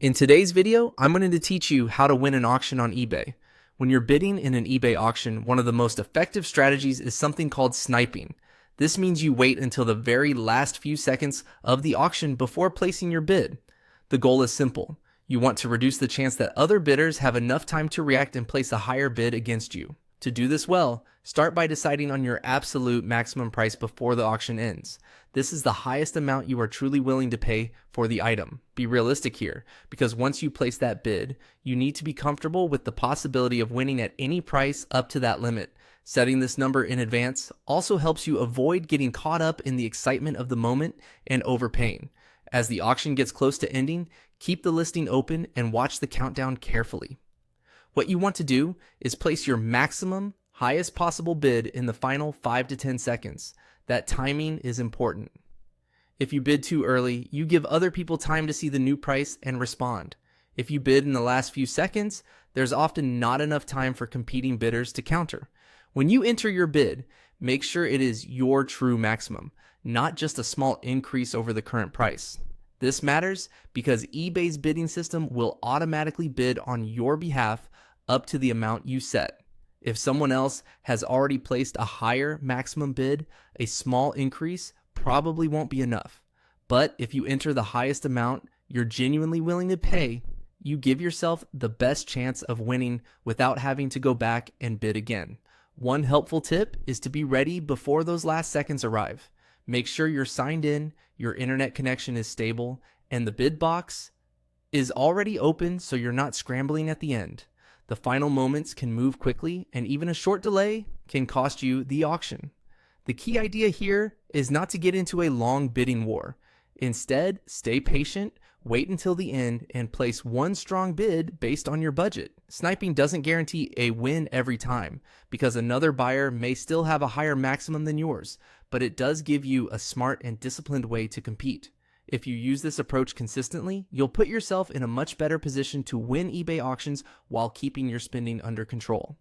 In today's video, I'm going to teach you how to win an auction on eBay. When you're bidding in an eBay auction, one of the most effective strategies is something called sniping. This means you wait until the very last few seconds of the auction before placing your bid. The goal is simple. You want to reduce the chance that other bidders have enough time to react and place a higher bid against you. To do this well, start by deciding on your absolute maximum price before the auction ends. This is the highest amount you are truly willing to pay for the item. Be realistic here, because once you place that bid, you need to be comfortable with the possibility of winning at any price up to that limit. Setting this number in advance also helps you avoid getting caught up in the excitement of the moment and overpaying. As the auction gets close to ending, keep the listing open and watch the countdown carefully. What you want to do is place your maximum, highest possible bid in the final 5 to 10 seconds. That timing is important. If you bid too early, you give other people time to see the new price and respond. If you bid in the last few seconds, there's often not enough time for competing bidders to counter. When you enter your bid, make sure it is your true maximum, not just a small increase over the current price. This matters because eBay's bidding system will automatically bid on your behalf up to the amount you set. If someone else has already placed a higher maximum bid, a small increase probably won't be enough. But if you enter the highest amount you're genuinely willing to pay, you give yourself the best chance of winning without having to go back and bid again. One helpful tip is to be ready before those last seconds arrive. Make sure you're signed in, your internet connection is stable, and the bid box is already open so you're not scrambling at the end. The final moments can move quickly, and even a short delay can cost you the auction. The key idea here is not to get into a long bidding war. Instead, stay patient, wait until the end, and place one strong bid based on your budget. Sniping doesn't guarantee a win every time, because another buyer may still have a higher maximum than yours, but it does give you a smart and disciplined way to compete. If you use this approach consistently, you'll put yourself in a much better position to win eBay auctions while keeping your spending under control.